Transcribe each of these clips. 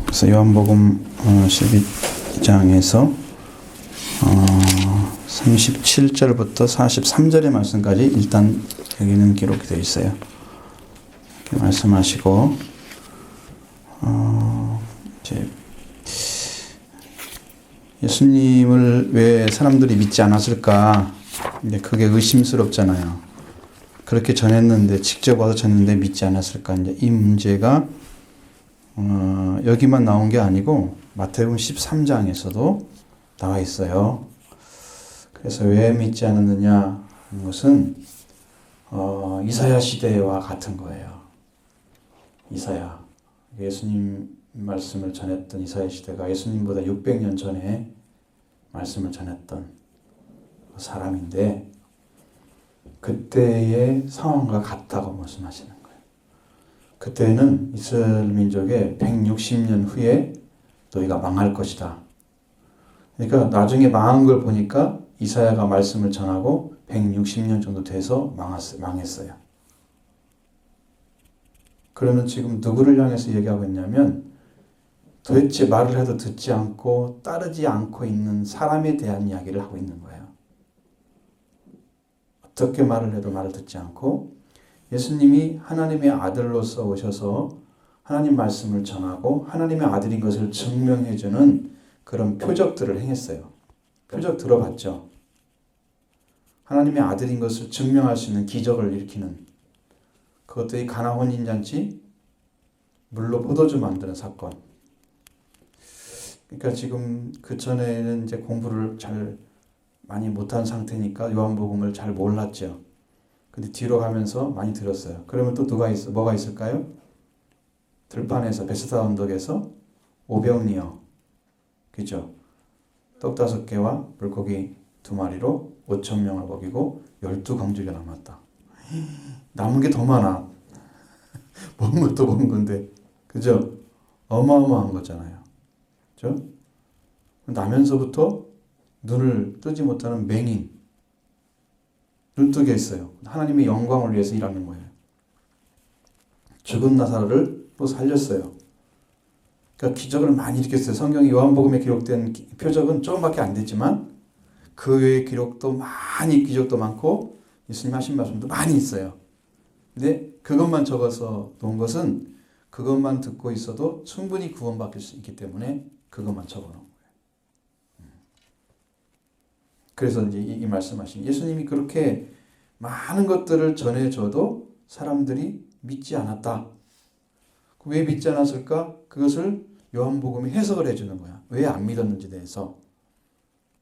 그래서 요한복음 12장에서 37절부터 43절의 말씀까지 일단 여기는 기록이 되어 있어요. 이렇게 말씀하시고 이제 예수님을 왜 사람들이 믿지 않았을까? 이제 그게 의심스럽잖아요. 그렇게 전했는데 직접 와서 전했는데 믿지 않았을까? 이제 이 문제가 여기만 나온 게 아니고 마태복음 13장에서도 나와 있어요. 그래서 왜 믿지 않았느냐 하는 것은 이사야 시대와 같은 거예요. 이사야, 예수님 말씀을 전했던 이사야 시대가 예수님보다 600년 전에 말씀을 전했던 사람인데 그때의 상황과 같다고 말씀하시는 거예요. 그때는 이스라엘 민족의 160년 후에 너희가 망할 것이다. 그러니까 나중에 망한 걸 보니까 이사야가 말씀을 전하고 160년 정도 돼서 망했어요. 그러면 지금 누구를 향해서 얘기하고 있냐면 도대체 말을 해도 듣지 않고 따르지 않고 있는 사람에 대한 이야기를 하고 있는 거예요. 어떻게 말을 해도 말을 듣지 않고 예수님이 하나님의 아들로서 오셔서 하나님 말씀을 전하고 하나님의 아들인 것을 증명해주는 그런 표적들을 행했어요. 표적 들어봤죠? 하나님의 아들인 것을 증명할 수 있는 기적을 일으키는 그것들이 가나 혼인잔치, 물로 포도주 만드는 사건. 그러니까 지금 그 전에는 이제 공부를 잘 많이 못한 상태니까 요한복음을 잘 몰랐죠. 근데 뒤로 가면서 많이 들었어요. 그러면 또 뭐가 있을까요? 들판에서 베스다 언덕에서 오병이어, 그죠? 떡 5개와 물고기 2마리로 5,000명을 먹이고 12강주가 남았다. 남은 게 더 많아. 먹은 것도 먹은 건데, 그죠? 어마어마한 거잖아요. 그죠? 나면서부터 눈을 뜨지 못하는 맹인, 눈 뜨게 했어요. 하나님의 영광을 위해서 일하는 거예요. 죽은 나사로를 또 살렸어요. 그러니까 기적을 많이 일으켰어요. 성경 요한복음에 기록된 표적은 조금밖에 안 됐지만 그 외의 기록도 많이 기적도 많고 예수님 하신 말씀도 많이 있어요. 근데 그것만 적어서 놓은 것은 그것만 듣고 있어도 충분히 구원받을 수 있기 때문에 그것만 적어놓은 거예요. 그래서 이제 이 말씀하신 예수님이 그렇게 많은 것들을 전해줘도 사람들이 믿지 않았다. 왜 믿지 않았을까? 그것을 요한복음이 해석을 해주는 거야. 왜 안 믿었는지에 대해서.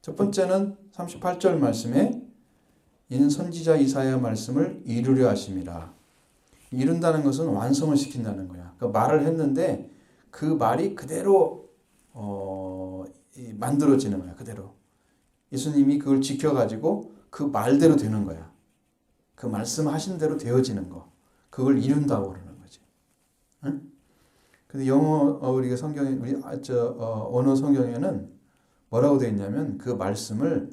첫 번째는 38절 말씀에 이는 선지자 이사야 말씀을 이루려 하심이라. 이룬다는 것은 완성을 시킨다는 거야. 그러니까 말을 했는데 그 말이 그대로 만들어지는 거야. 그대로. 예수님이 그걸 지켜가지고 그 말대로 되는 거야. 그 말씀하신 대로 되어지는 거. 그걸 이룬다고 그러는 거지. 응? 근데 영어 우리가 성경에 언어 성경에는 뭐라고 되어 있냐면 그 말씀을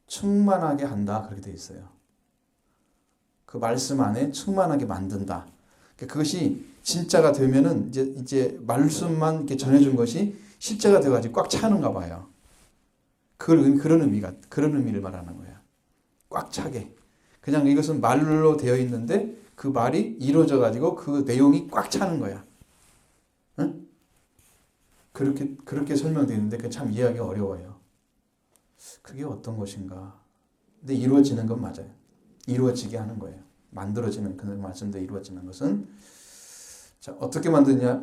충만하게 한다 그렇게 되어 있어요. 그 말씀 안에 충만하게 만든다. 그러니까 그것이 진짜가 되면은 이제 말씀만 이렇게 전해준 것이 실제가 돼가지고 꽉 차는가 봐요. 그런 의미를 말하는 거야. 꽉 차게. 그냥 이것은 말로 되어 있는데 그 말이 이루어져 가지고 그 내용이 꽉 차는 거야. 응? 그렇게 설명되어 있는데 그게 참 이해하기 어려워요. 그게 어떤 것인가? 근데 이루어지는 건 맞아요. 이루어지게 하는 거예요. 만들어지는 그 말씀대로 이루어지는 것은 자, 어떻게 만드냐?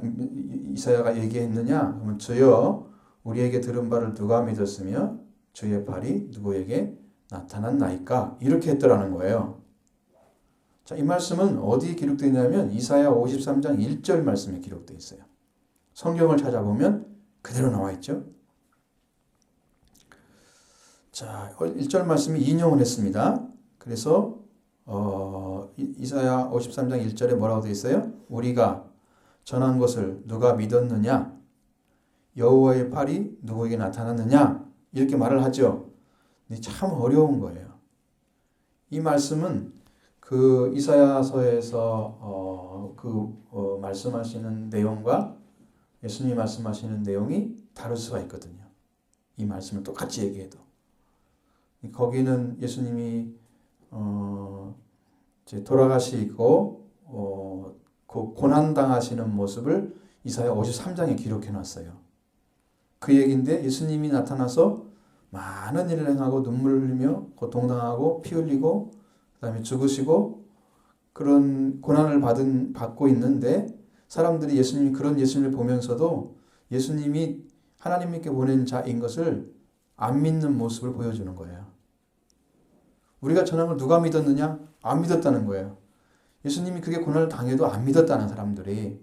이사야가 얘기했느냐? 그러면 주여 우리에게 들은 바를 누가 믿었으며 주의 팔이 누구에게 나타났나이까? 이렇게 했더라는 거예요. 자, 이 말씀은 어디에 기록되어 있냐면 이사야 53장 1절 말씀에 기록되어 있어요. 성경을 찾아보면 그대로 나와 있죠. 자, 1절 말씀이 인용을 했습니다. 그래서 이사야 53장 1절에 뭐라고 되어 있어요? 우리가 전한 것을 누가 믿었느냐? 여호와의 팔이 누구에게 나타났느냐? 이렇게 말을 하죠. 근데 참 어려운 거예요. 이 말씀은 그 이사야서에서 말씀하시는 내용과 예수님이 말씀하시는 내용이 다를 수가 있거든요. 이 말씀을 똑같이 얘기해도. 거기는 예수님이 이제 돌아가시고 그 고난당하시는 모습을 이사야 53장에 기록해 놨어요. 그 얘기인데 예수님이 나타나서 많은 일을 행하고 눈물 흘리며 고통당하고 피 흘리고 그 다음에 죽으시고 그런 고난을 받고 있는데 사람들이 그런 예수님을 보면서도 예수님이 하나님께 보낸 자인 것을 안 믿는 모습을 보여주는 거예요. 우리가 전한 걸 누가 믿었느냐? 안 믿었다는 거예요. 예수님이 그게 고난을 당해도 안 믿었다는 사람들이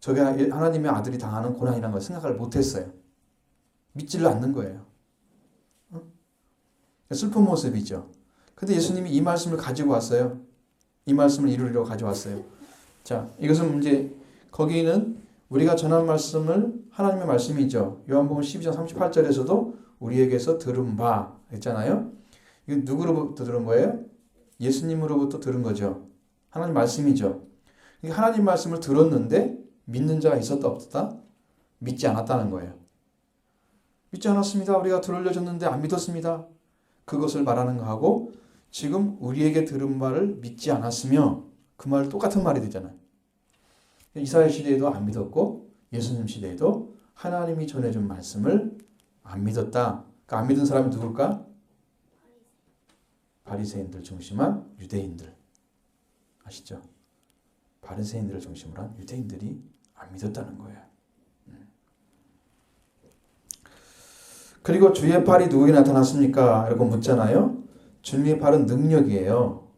저게 하나님의 아들이 당하는 고난이라는 걸 생각을 못했어요. 믿지를 않는 거예요. 슬픈 모습이죠. 근데 예수님이 이 말씀을 가지고 왔어요. 이 말씀을 이루려고 가져왔어요. 자, 이것은 이제 거기는 우리가 전한 말씀을 하나님의 말씀이죠. 요한복음 12장 38절에서도 우리에게서 들은 바 했잖아요. 이건 누구로부터 들은 거예요? 예수님으로부터 들은 거죠. 하나님 말씀이죠. 하나님 말씀을 들었는데 믿는 자가 있었다 없었다? 믿지 않았다는 거예요. 믿지 않았습니다. 우리가 들려줬는데 안 믿었습니다. 그것을 말하는 거하고 지금 우리에게 들은 말을 믿지 않았으며 그 말 똑같은 말이 되잖아요. 이사야 시대에도 안 믿었고 예수님 시대에도 하나님이 전해준 말씀을 안 믿었다. 그러니까 안 믿은 사람이 누굴까? 바리새인들 중심한 유대인들. 아시죠? 바리새인들을 중심으로 한 유대인들이 안 믿었다는 거예요. 그리고 주의 팔이 누구에게 나타났습니까? 이렇게 묻잖아요. 주님의 팔은 능력이에요.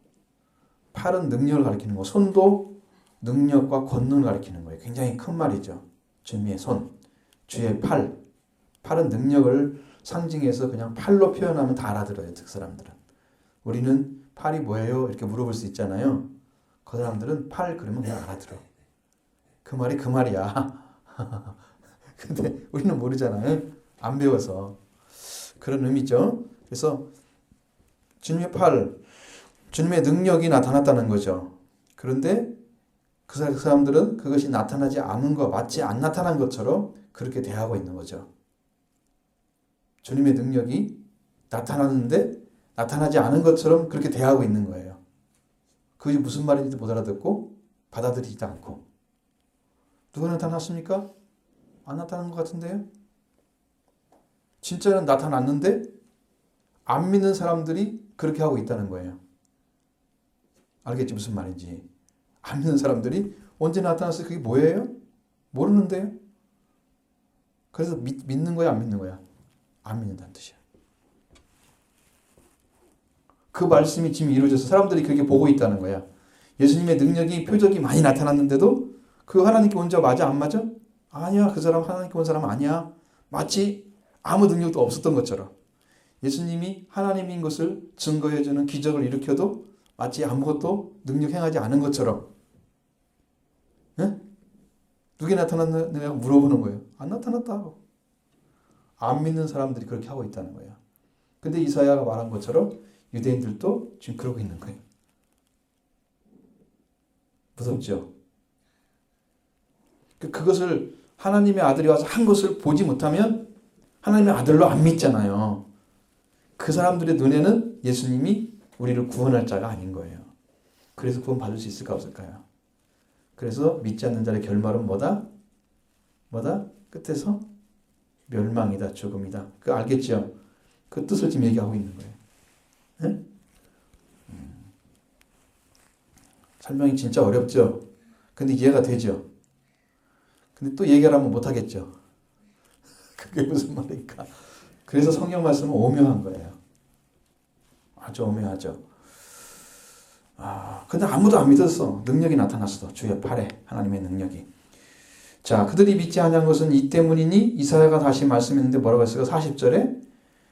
팔은 능력을 가리키는 거. 손도 능력과 권능을 가리키는 거예요. 굉장히 큰 말이죠. 주님의 손, 주의 팔. 팔은 능력을 상징해서 그냥 팔로 표현하면 다 알아들어요. 그 사람들은. 우리는 팔이 뭐예요? 이렇게 물어볼 수 있잖아요. 그 사람들은 팔 그러면 그냥 알아들어. 그 말이 그 말이야. 근데 우리는 모르잖아요. 안 배워서. 그런 의미죠. 그래서 주님의 팔, 주님의 능력이 나타났다는 거죠. 그런데 그 사람들은 그것이 나타나지 않은 것, 마치 안 나타난 것처럼 그렇게 대하고 있는 거죠. 주님의 능력이 나타났는데 나타나지 않은 것처럼 그렇게 대하고 있는 거예요. 그게 무슨 말인지도 못 알아듣고 받아들이지도 않고. 누가 나타났습니까? 안 나타난 것 같은데요? 진짜는 나타났는데 안 믿는 사람들이 그렇게 하고 있다는 거예요. 알겠지 무슨 말인지. 안 믿는 사람들이 언제 나타났어요? 그게 뭐예요? 모르는데요? 그래서 믿는 거야 안 믿는 거야? 안 믿는다는 뜻이야. 그 말씀이 지금 이루어져서 사람들이 그렇게 보고 있다는 거야. 예수님의 능력이 표적이 많이 나타났는데도 그 하나님께 온 자 맞아 안 맞아? 아니야. 그 사람 하나님께 온 사람 아니야. 마치 아무 능력도 없었던 것처럼 예수님이 하나님인 것을 증거해주는 기적을 일으켜도 마치 아무것도 능력 행하지 않은 것처럼 누게 나타났느냐고 물어보는 거예요. 안 나타났다고. 안 믿는 사람들이 그렇게 하고 있다는 거예요. 근데 이사야가 말한 것처럼 유대인들도 지금 그러고 있는 거예요. 무섭죠? 그것을 하나님의 아들이 와서 한 것을 보지 못하면 하나님의 아들로 안 믿잖아요. 그 사람들의 눈에는 예수님이 우리를 구원할 자가 아닌 거예요. 그래서 구원 받을 수 있을까 없을까요? 그래서 믿지 않는 자의 결말은 뭐다? 끝에서 멸망이다, 죽음이다. 그거 알겠죠? 그 뜻을 지금 얘기하고 있는 거예요. 네? 설명이 진짜 어렵죠? 근데 이해가 되죠? 근데 또 얘기하라면 못하겠죠? 그게 무슨 말일까? 그래서 성경 말씀은 오묘한 거예요. 아주 오묘하죠. 근데 아무도 안 믿었어. 능력이 나타났어. 주의 팔에 하나님의 능력이. 자, 그들이 믿지 않은 것은 이 때문이니 이사야가 다시 말씀했는데 뭐라고 했어요? 40절에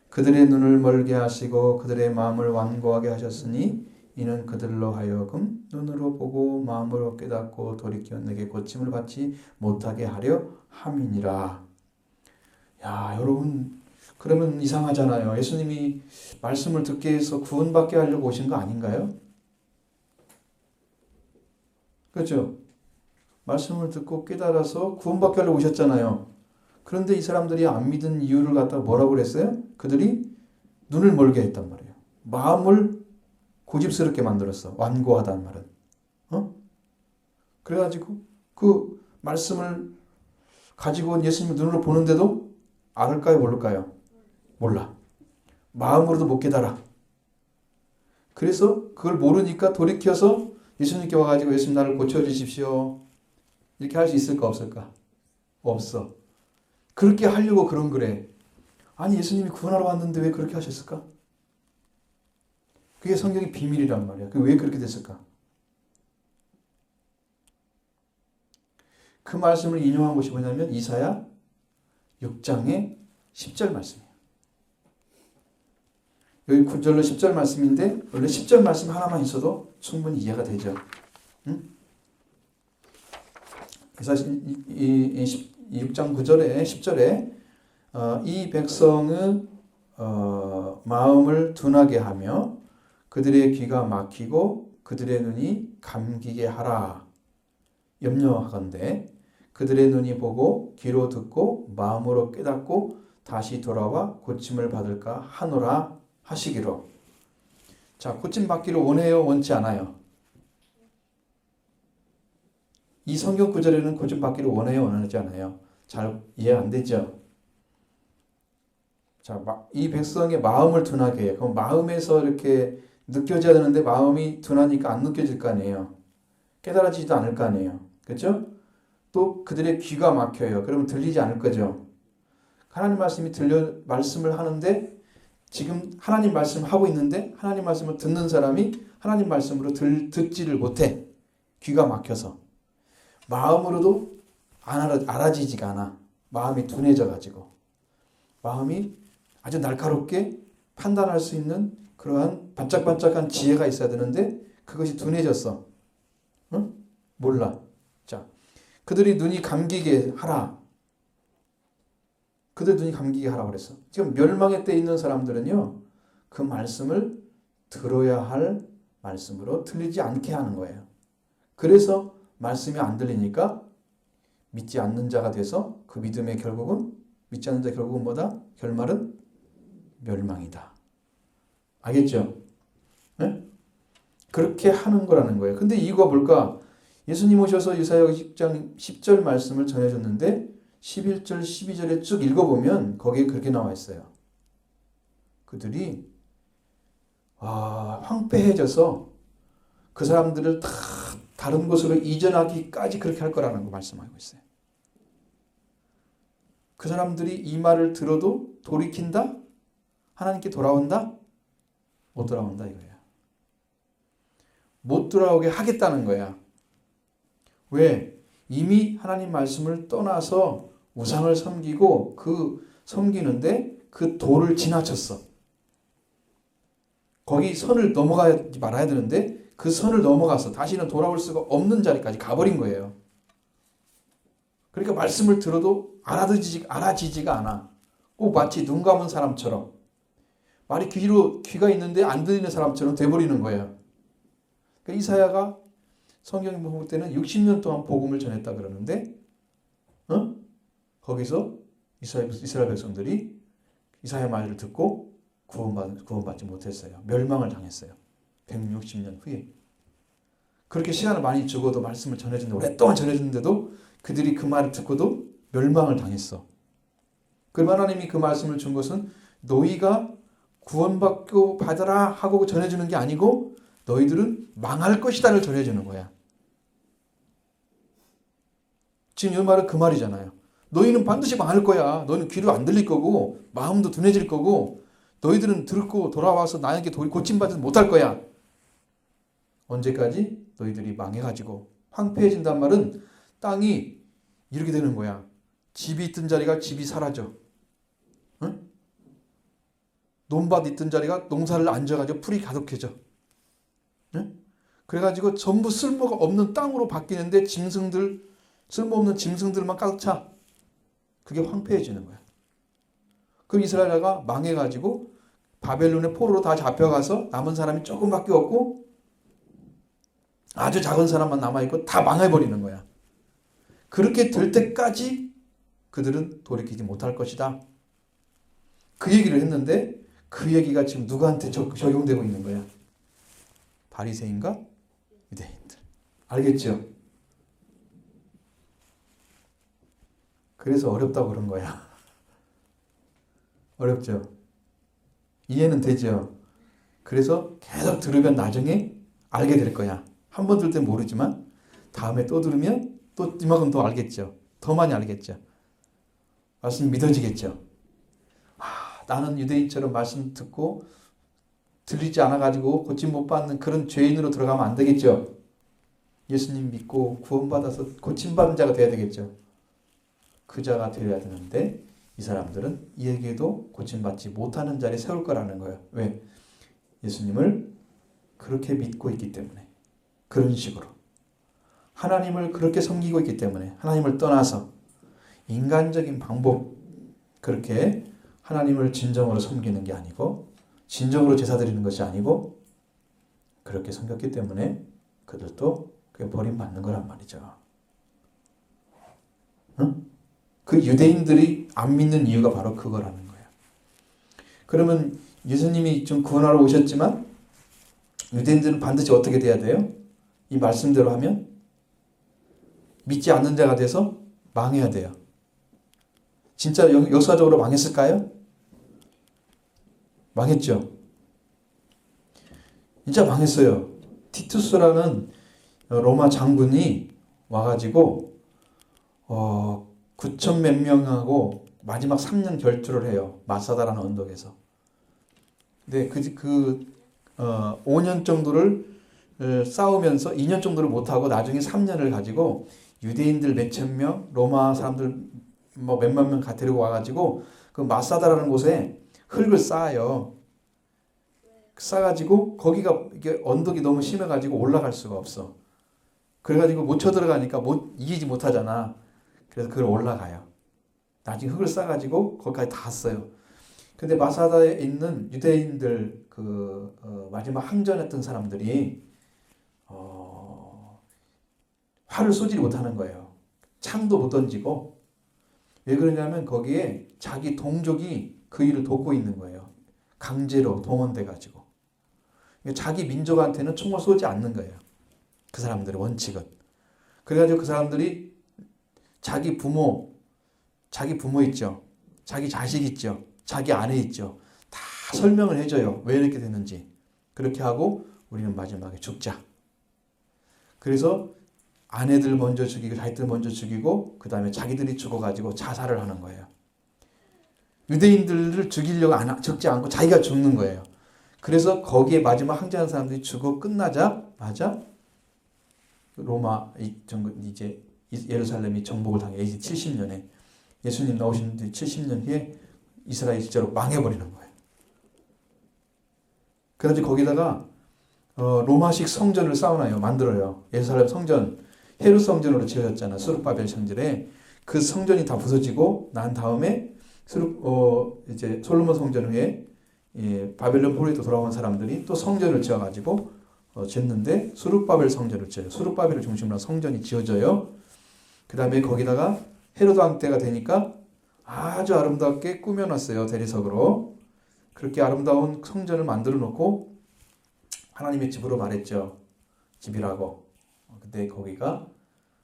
그들의 눈을 멀게 하시고 그들의 마음을 완고하게 하셨으니 이는 그들로 하여금 눈으로 보고 마음으로 깨닫고 돌이켜 내게 고침을 받지 못하게 하려 함이니라. 야, 여러분 그러면 이상하잖아요. 예수님이 말씀을 듣게 해서 구원받게 하려고 오신 거 아닌가요? 그렇죠? 말씀을 듣고 깨달아서 구원받게 하려고 오셨잖아요. 그런데 이 사람들이 안 믿은 이유를 갖다가 뭐라고 그랬어요? 그들이 눈을 멀게 했단 말이에요. 마음을 고집스럽게 만들었어. 완고하다는 말은. 그래가지고 그 말씀을 가지고 예수님을 눈으로 보는데도 알을까요? 모를까요? 몰라. 마음으로도 못 깨달아. 그래서 그걸 모르니까 돌이켜서 예수님께 와가지고 예수님 나를 고쳐주십시오. 이렇게 할 수 있을까 없을까? 없어. 그렇게 하려고 그런 거래. 아니 예수님이 구원하러 왔는데 왜 그렇게 하셨을까? 그게 성경의 비밀이란 말이야. 그게 왜 그렇게 됐을까? 그 말씀을 인용한 곳이 뭐냐면 이사야 6장의 10절 말씀이에요. 여기 9절로 10절 말씀인데 원래 10절 말씀 하나만 있어도 충분히 이해가 되죠. 응? 그래서 이 6장 9절에 10절에 이 백성의 마음을 둔하게 하며 그들의 귀가 막히고 그들의 눈이 감기게 하라. 염려하건대 그들의 눈이 보고 귀로 듣고 마음으로 깨닫고 다시 돌아와 고침을 받을까 하노라 하시기로. 자, 고침 받기를 원해요? 원치 않아요? 이 성경 구절에는 고침 받기를 원해요? 원하지 않아요? 잘 이해 안 되죠? 자, 이 백성의 마음을 둔하게 해요. 그럼 마음에서 이렇게 느껴져야 되는데 마음이 둔하니까 안 느껴질 거 아니에요. 깨달아지지도 않을 거 아니에요. 그렇죠? 또 그들의 귀가 막혀요. 그러면 들리지 않을 거죠. 하나님 말씀이 말씀을 하는데 지금 하나님 말씀을 하고 있는데 하나님 말씀을 듣는 사람이 하나님 말씀으로 듣지를 못해. 귀가 막혀서. 마음으로도 알아지지가 않아. 마음이 둔해져 가지고. 마음이 아주 날카롭게 판단할 수 있는 그러한 반짝반짝한 지혜가 있어야 되는데 그것이 둔해졌어. 응? 몰라. 자, 그들이 눈이 감기게 하라. 그들 눈이 감기게 하라고 그랬어. 지금 멸망의 때에 있는 사람들은요. 그 말씀을 들어야 할 말씀으로 들리지 않게 하는 거예요. 그래서 말씀이 안 들리니까 믿지 않는 자가 돼서 그 믿음의 결국은 믿지 않는 자 결국은 뭐다? 결말은 멸망이다. 알겠죠? 네? 그렇게 하는 거라는 거예요. 근데 이유가 뭘까? 예수님 오셔서 이사야 10장 10절 말씀을 전해줬는데 11절 12절에 쭉 읽어보면 거기에 그렇게 나와 있어요. 그들이 황폐해져서 그 사람들을 다 다른 곳으로 이전하기까지 그렇게 할 거라는 거 말씀하고 있어요. 그 사람들이 이 말을 들어도 돌이킨다? 하나님께 돌아온다? 못 돌아온다 이거예요. 못 돌아오게 하겠다는 거야. 왜? 이미 하나님 말씀을 떠나서 우상을 섬기고 그 섬기는데 그 도를 지나쳤어. 거기 선을 넘어가지 말아야 되는데 그 선을 넘어가서 다시는 돌아올 수가 없는 자리까지 가버린 거예요. 그러니까 말씀을 들어도 알아지지가 않아. 꼭 마치 눈 감은 사람처럼 말이 귀가 있는데 안 들리는 사람처럼 돼버리는 거예요. 그러니까 이사야가 성경 볼 때는 60년 동안 복음을 전했다 그러는데 거기서 이스라엘 백성들이 이사야 말을 듣고 구원받지 못했어요. 멸망을 당했어요. 160년 후에. 그렇게 시간을 많이 주고도 말씀을 전해주는데 오랫동안 전해주는데도 그들이 그 말을 듣고도 멸망을 당했어. 그럼 하나님이 그 말씀을 준 것은 너희가 구원받고 받으라 하고 전해주는 게 아니고 너희들은 망할 것이다를 전해주는 거야. 지금 이 말은 그 말이잖아요. 너희는 반드시 망할 거야. 너희는 귀도 안 들릴 거고 마음도 둔해질 거고 너희들은 듣고 돌아와서 나에게 고침받지 못할 거야. 언제까지? 너희들이 망해가지고 황폐해진단 말은 땅이 이렇게 되는 거야. 집이 있던 자리가 집이 사라져. 응? 논밭 있던 자리가 농사를 안 져가지고 풀이 가득해져. 응? 그래가지고 전부 쓸모가 없는 땅으로 바뀌는데 쓸모없는 짐승들만 가득 차. 그게 황폐해지는 거야. 그럼 이스라엘가 망해가지고 바벨론의 포로로 다 잡혀가서 남은 사람이 조금밖에 없고 아주 작은 사람만 남아있고 다 망해버리는 거야. 그렇게 될 때까지 그들은 돌이키지 못할 것이다. 그 얘기를 했는데 그 얘기가 지금 누구한테 적용되고 있는 거야? 바리새인과 유대인들. 알겠죠? 그래서 어렵다고 그런 거야. 어렵죠? 이해는 되죠? 그래서 계속 들으면 나중에 알게 될 거야. 한 번 들을 땐 모르지만 다음에 또 들으면 또 이만큼 더 알겠죠. 더 많이 알겠죠. 말씀이 믿어지겠죠. 나는 유대인처럼 말씀 듣고 들리지 않아가지고 고침 못 받는 그런 죄인으로 들어가면 안 되겠죠. 예수님 믿고 구원받아서 고침받은 자가 돼야 되겠죠. 그 자가 되어야 되는데 이 사람들은 이에게도 고침받지 못하는 자리에 세울 거라는 거예요. 왜? 예수님을 그렇게 믿고 있기 때문에. 그런 식으로. 하나님을 그렇게 섬기고 있기 때문에 하나님을 떠나서 인간적인 방법 그렇게 하나님을 진정으로 섬기는 게 아니고 진정으로 제사 드리는 것이 아니고 그렇게 섬겼기 때문에 그들도 그게 버림받는 거란 말이죠. 응? 그 유대인들이 안 믿는 이유가 바로 그거라는 거예요. 그러면 예수님이 좀 구원하러 오셨지만 유대인들은 반드시 어떻게 돼야 돼요? 이 말씀대로 하면 믿지 않는 자가 돼서 망해야 돼요. 진짜 역사적으로 망했을까요? 망했죠. 진짜 망했어요. 티투스라는 로마 장군이 와가지고 9천 몇 명하고 마지막 3년 결투를 해요. 마사다라는 언덕에서. 근데 5년 정도를 싸우면서 2년 정도를 못하고 나중에 3년을 가지고 유대인들 몇천 명, 로마 사람들 뭐 몇만 명 데리고 와가지고 그 마사다라는 곳에 흙을 쌓아요. 쌓아가지고 거기가 이게 언덕이 너무 심해가지고 올라갈 수가 없어. 그래가지고 못 쳐들어가니까 이기지 못하잖아. 그래서 그걸 올라가요. 나중에 흙을 쌓아가지고 거기까지 다 왔어요. 근데 마사다에 있는 유대인들 마지막 항전했던 사람들이 활을 쏘지 못하는 거예요. 창도 못 던지고. 왜 그러냐면 거기에 자기 동족이 그 일을 돕고 있는 거예요. 강제로 동원돼가지고. 자기 민족한테는 총을 쏘지 않는 거예요. 그 사람들의 원칙은. 그래가지고 그 사람들이 자기 부모 있죠. 자기 자식 있죠. 자기 아내 있죠. 다 설명을 해줘요. 왜 이렇게 됐는지. 그렇게 하고 우리는 마지막에 죽자. 그래서 아내들 먼저 죽이고 자기들 먼저 죽이고 그 다음에 자기들이 죽어가지고 자살을 하는 거예요. 유대인들을 죽이려고 죽지 않고 자기가 죽는 거예요. 그래서 거기에 마지막 항전한 사람들이 죽어 끝나자마자 로마 이제 예루살렘이 정복을 당해 AD 70년에 예수님 나오신 뒤 70년 후에 이스라엘이 진짜로 망해버리는 거예요. 그래서 거기다가 로마식 성전을 쌓아놔요. 만들어요. 예루살렘 성전 헤롯 성전으로 지어졌잖아. 수르바벨 성전에 그 성전이 다 부서지고 난 다음에 이제 솔로몬 성전 후에 바벨론 포로에도 돌아온 사람들이 또 성전을 지어가지고 짓는데 수르바벨 성전을 지어요. 수르바벨을 중심으로 성전이 지어져요. 그 다음에 거기다가 헤로드 왕 때가 되니까 아주 아름답게 꾸며놨어요. 대리석으로. 그렇게 아름다운 성전을 만들어 놓고 하나님의 집으로 말했죠. 집이라고. 근데 거기가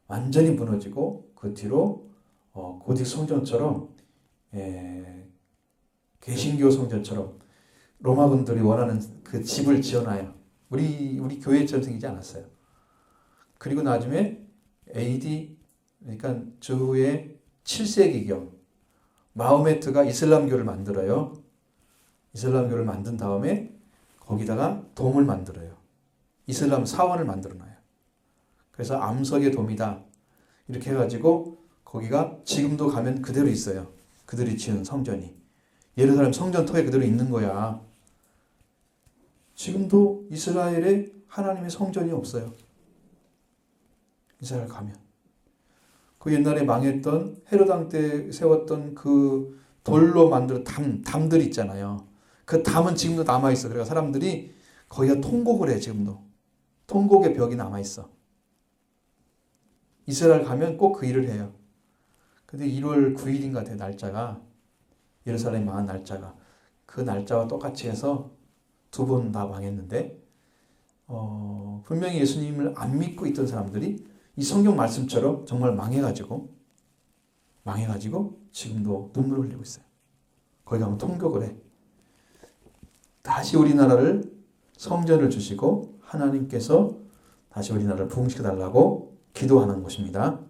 완전히 무너지고 그 뒤로 고딕 성전처럼 개신교 성전처럼 로마군들이 원하는 그 집을 지어놔요. 우리 교회처럼 생기지 않았어요. 그리고 나중에 AD 그러니까 주후에 7세기경 마호메트가 이슬람교를 만들어요. 이슬람교를 만든 다음에 거기다가 돔을 만들어요. 이슬람 사원을 만들어놔요. 그래서 암석의 돔이다. 이렇게 해가지고 거기가 지금도 가면 그대로 있어요. 그들이 지은 성전이. 예루살렘 성전터에 그대로 있는 거야. 지금도 이스라엘에 하나님의 성전이 없어요. 이스라엘 가면. 그 옛날에 망했던 헤롯 왕 때 세웠던 그 돌로 만든 담들 있잖아요. 그 담은 지금도 남아있어. 그래서 사람들이 거기가 통곡을 해, 지금도. 통곡의 벽이 남아있어. 이스라엘 가면 꼭 그 일을 해요. 근데 1월 9일인가 돼 날짜가 예루살렘 망한 날짜가 그 날짜와 똑같이 해서 2번 다 망했는데 분명히 예수님을 안 믿고 있던 사람들이 이 성경 말씀처럼 정말 망해가지고 지금도 눈물을 흘리고 있어요. 거기 가면 통곡을 해. 다시 우리나라를 성전을 주시고 하나님께서 다시 우리나라를 부흥시켜달라고 기도하는 곳입니다.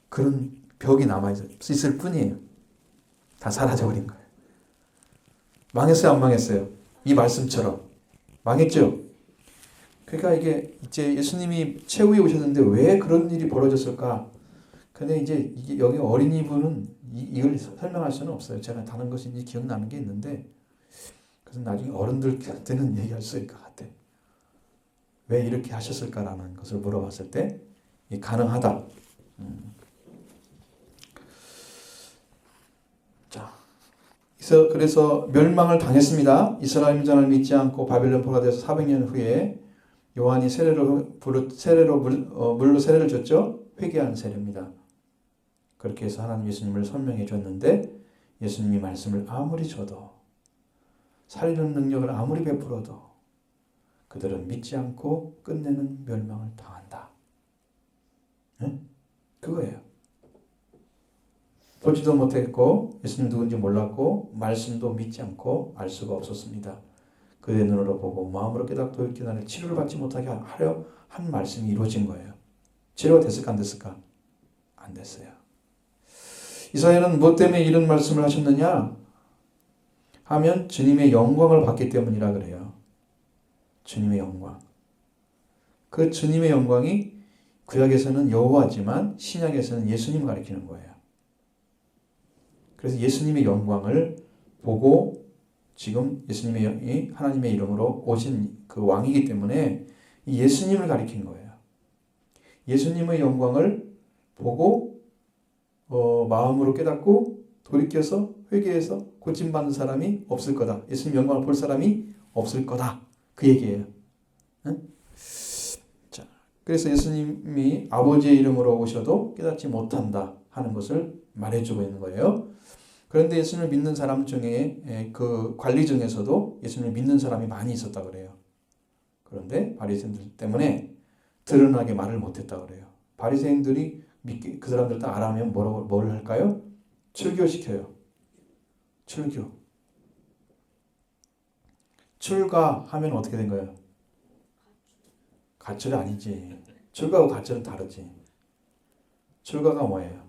그런 벽이 남아있을 뿐이에요. 다 사라져버린 거예요. 망했어요? 안 망했어요? 이 말씀처럼. 망했죠? 그러니까 이게 이제 예수님이 최후에 오셨는데 왜 그런 일이 벌어졌을까? 근데 이제 여기 어린이분은 이걸 설명할 수는 없어요. 제가 다른 것이 기억나는 게 있는데 그래서 나중에 어른들한테는 얘기할 수 있을 것 같아. 왜 이렇게 하셨을까라는 것을 물어봤을 때 가능하다. 자, 그래서 멸망을 당했습니다. 이스라엘 민족을 믿지 않고 바벨론 포로가 돼서 400년 후에 요한이 물로 세례를 줬죠. 회개하는 세례입니다. 그렇게 해서 하나님 예수님을 설명해 줬는데 예수님이 말씀을 아무리 줘도 살리는 능력을 아무리 베풀어도 그들은 믿지 않고 끝내는 멸망을 당한다. 네? 그거예요. 보지도 못했고 예수님 누군지 몰랐고 말씀도 믿지 않고 알 수가 없었습니다. 그의 눈으로 보고 마음으로 깨닫고 읽기 전에 치료를 받지 못하게 하려 한 말씀이 이루어진 거예요. 치료가 됐을까 안 됐을까? 안 됐어요. 이사야는 무엇 때문에 이런 말씀을 하셨느냐 하면 주님의 영광을 받기 때문이라 그래요. 주님의 영광. 그 주님의 영광이 구약에서는 여호와지만 신약에서는 예수님을 가리키는 거예요. 그래서 예수님의 영광을 보고 지금 예수님이 하나님의 이름으로 오신 그 왕이기 때문에 예수님을 가리킨 거예요. 예수님의 영광을 보고 마음으로 깨닫고 돌이켜서 회개해서 고침받는 사람이 없을 거다. 예수님 영광을 볼 사람이 없을 거다. 그 얘기예요. 응? 자, 그래서 예수님이 아버지의 이름으로 오셔도 깨닫지 못한다 하는 것을 말해주고 있는 거예요. 그런데 예수님을 믿는 사람 중에 그 관리 중에서도 예수님을 믿는 사람이 많이 있었다 그래요. 그런데 바리새인들 때문에 드러나게 말을 못했다 그래요. 바리새인들이 그 사람들 다 알아면 뭘 할까요? 출교시켜요. 출교. 출가하면 어떻게 된 거예요? 가출이 아니지. 출가하고 가출은 다르지. 출가가 뭐예요?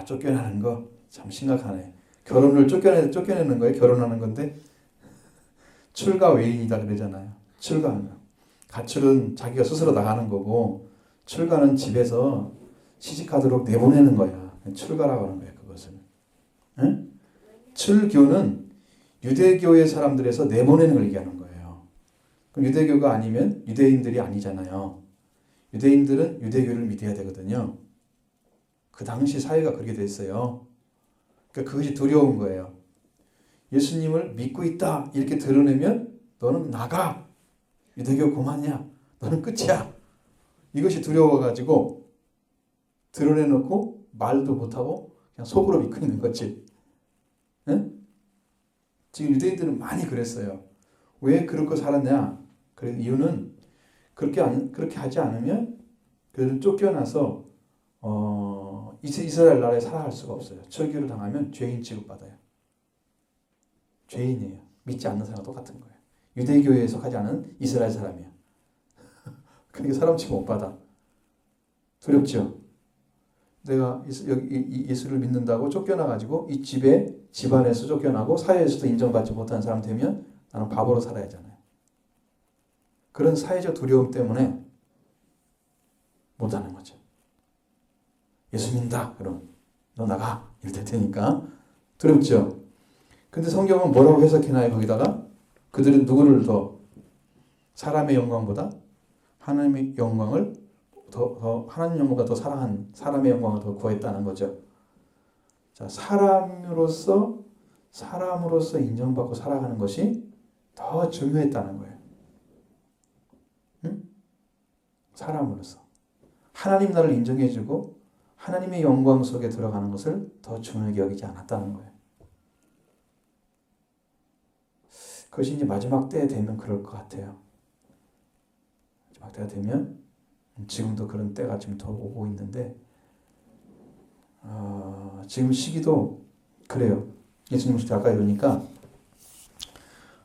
쫓겨나는 거 참 심각하네. 결혼을 쫓겨내는 거예요. 결혼하는 건데 출가 외인이다 그러잖아요. 출가하는 거. 가출은 자기가 스스로 나가는 거고 출가는 집에서 시집가도록 내보내는 거야. 출가라고 하는 거예요. 그것을. 응? 출교는 유대교의 사람들에서 내보내는 걸 얘기하는 거예요. 그럼 유대교가 아니면 유대인들이 아니잖아요. 유대인들은 유대교를 믿어야 되거든요. 그 당시 사회가 그렇게 됐어요. 그러니까 그것이 두려운 거예요. 예수님을 믿고 있다 이렇게 드러내면 너는 나가. 유대교 그만이야. 너는 끝이야. 이것이 두려워가지고 드러내놓고 말도 못하고 그냥 속으로 믿고 있는 거지. 응? 지금 유대인들은 많이 그랬어요. 왜 그렇게 살았냐? 그 이유는 그렇게 하지 않으면 그들은 쫓겨나서 이스라엘 나라에 살아갈 수가 없어요. 철교를 당하면 죄인 취급받아요. 죄인이에요. 믿지 않는 사람과 똑같은 거예요. 유대교에 속하지 않은 이스라엘 사람이에요. 그러니까 사람 취급 못 받아. 두렵죠? 내가 예수를 믿는다고 쫓겨나가지고 이 집안에서 쫓겨나고 사회에서도 인정받지 못하는 사람 되면 나는 바보로 살아야 하잖아요. 그런 사회적 두려움 때문에 못하는 거죠. 예수 믿는다. 그럼 너 나가. 이럴 테니까. 두렵죠? 근데 성경은 뭐라고 해석해놔요? 거기다가 그들은 누구를 더 사람의 영광보다 하나님의 영광을 하나님 영광보다 더 사랑한 사람의 영광을 더 구했다는 거죠. 자, 사람으로서 인정받고 살아가는 것이 더 중요했다는 거예요. 응? 사람으로서. 하나님 나를 인정해주고 하나님의 영광 속에 들어가는 것을 더 중요하게 여기지 않았다는 거예요. 그것이 이제 마지막 때에 되면 그럴 것 같아요. 마지막 때가 되면 지금도 그런 때가 지금 더 오고 있는데 지금 시기도 그래요. 예수님 오실 때 아까 이러니까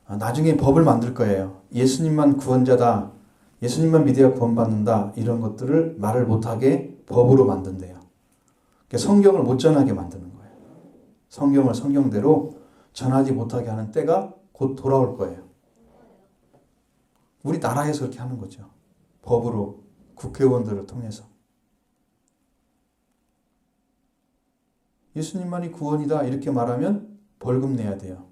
나중에 법을 만들 거예요. 예수님만 구원자다. 예수님만 믿어야 구원받는다. 이런 것들을 말을 못하게 법으로 만든대요. 성경을 못 전하게 만드는 거예요. 성경을 성경대로 전하지 못하게 하는 때가 곧 돌아올 거예요. 우리 나라에서 그렇게 하는 거죠. 법으로 국회의원들을 통해서. 예수님만이 구원이다 이렇게 말하면 벌금 내야 돼요.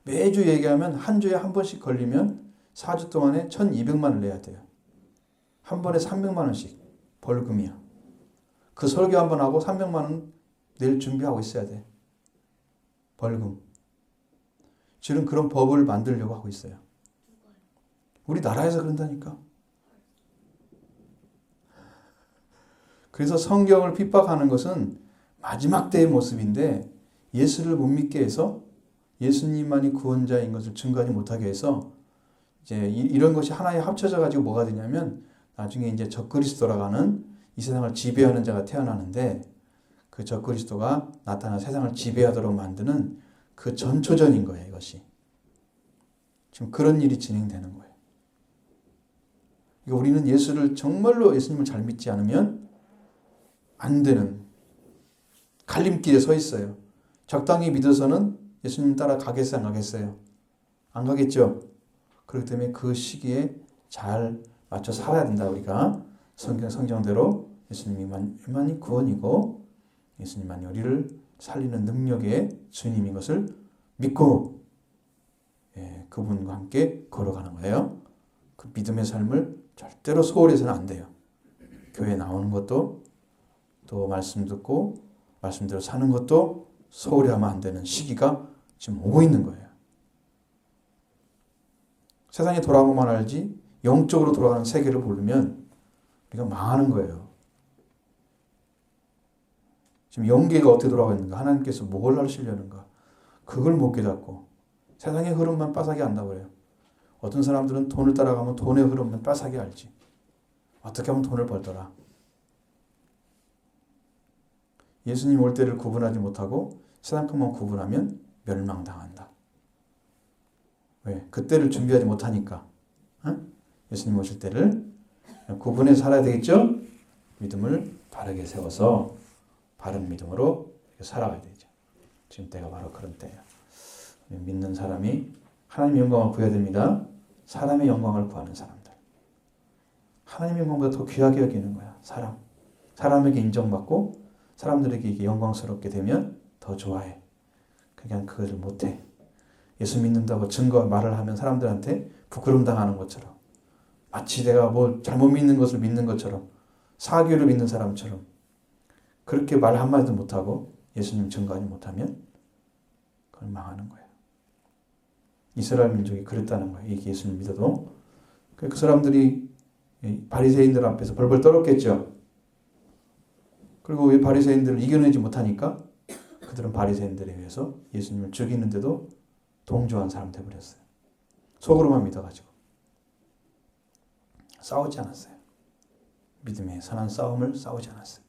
매주 얘기하면 한 주에 한 번씩 걸리면 4주 동안에 1,200만 원을 내야 돼요. 한 번에 300만 원씩 벌금이야. 그 설교 한 번 하고 300만 원 낼 준비하고 있어야 돼. 벌금. 지금 그런 법을 만들려고 하고 있어요. 우리 나라에서 그런다니까. 그래서 성경을 핍박하는 것은 마지막 때의 모습인데 예수를 못 믿게 해서 예수님만이 구원자인 것을 증거하지 못하게 해서 이제 이런 것이 하나에 합쳐져 가지고 뭐가 되냐면 나중에 이제 적그리스도라가는 이 세상을 지배하는 자가 태어나는데 그 적그리스도가 나타나 세상을 지배하도록 만드는 그 전초전인 거예요, 이것이. 지금 그런 일이 진행되는 거예요. 그러니까 우리는 예수를 정말로 예수님을 잘 믿지 않으면 안 되는 갈림길에 서 있어요. 적당히 믿어서는 예수님 따라 가겠어요, 안 가겠어요? 안 가겠죠? 그렇기 때문에 그 시기에 잘 맞춰 살아야 된다, 우리가. 성경대로 예수님만이 구원이고 예수님만이 우리를 살리는 능력의 주님인 것을 믿고 그분과 함께 걸어가는 거예요. 그 믿음의 삶을 절대로 소홀해서는 안 돼요. 교회 나오는 것도 또 말씀 듣고 말씀대로 사는 것도 소홀히 하면 안 되는 시기가 지금 오고 있는 거예요. 세상에 돌아보면 알지 영적으로 돌아가는 세계를 모르면 우리가 망하는 거예요. 지금 영계가 어떻게 돌아가고 있는가? 하나님께서 뭘 하시려는가? 그걸 못 깨닫고 세상의 흐름만 빠삭히 안다고 그래요. 어떤 사람들은 돈을 따라가면 돈의 흐름만 빠삭히 알지. 어떻게 하면 돈을 벌더라. 예수님 올 때를 구분하지 못하고 세상 것만 구분하면 멸망당한다. 왜? 그때를 준비하지 못하니까. 예수님 오실 때를 구분해 살아야 되겠죠? 믿음을 바르게 세워서 바른 믿음으로 살아가야 되죠. 지금 때가 바로 그런 때예요. 믿는 사람이 하나님의 영광을 구해야 됩니다. 사람의 영광을 구하는 사람들. 하나님의 영광보다 더 귀하게 여기는 거야. 사람에게 인정받고 사람들에게 이게 영광스럽게 되면 더 좋아해. 그냥 그것을 못해. 예수 믿는다고 증거 말을 하면 사람들한테 부끄러움 당하는 것처럼 마치 내가 뭐 잘못 믿는 것을 믿는 것처럼 사교를 믿는 사람처럼 그렇게 말 한마디도 못하고 예수님 증거하지 못하면 그건 망하는 거예요. 이스라엘 민족이 그랬다는 거예요. 이게 예수님 믿어도. 그 사람들이 바리새인들 앞에서 벌벌 떨었겠죠. 그리고 이 바리새인들을 이겨내지 못하니까 그들은 바리새인들에 의해서 예수님을 죽이는데도 동조한 사람 되어버렸어요. 속으로만 믿어가지고. 싸우지 않았어요. 믿음의 선한 싸움을 싸우지 않았어요.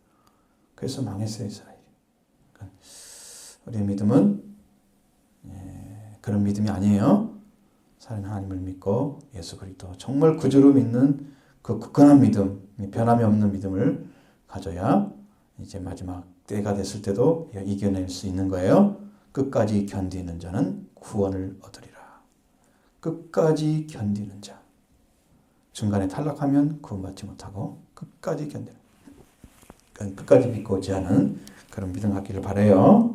그래서 망했어요, 이스라엘이. 그러니까 우리의 믿음은 그런 믿음이 아니에요. 살아있는 하나님을 믿고 예수 그리스도 정말 구주로 믿는 그 굳건한 믿음, 변함이 없는 믿음을 가져야 이제 마지막 때가 됐을 때도 이겨낼 수 있는 거예요. 끝까지 견디는 자는 구원을 얻으리라. 끝까지 견디는 자. 중간에 탈락하면 구원받지 못하고 끝까지 견디는. 끝까지 믿고 오지 않은 그런 믿음 갖기를 바라요.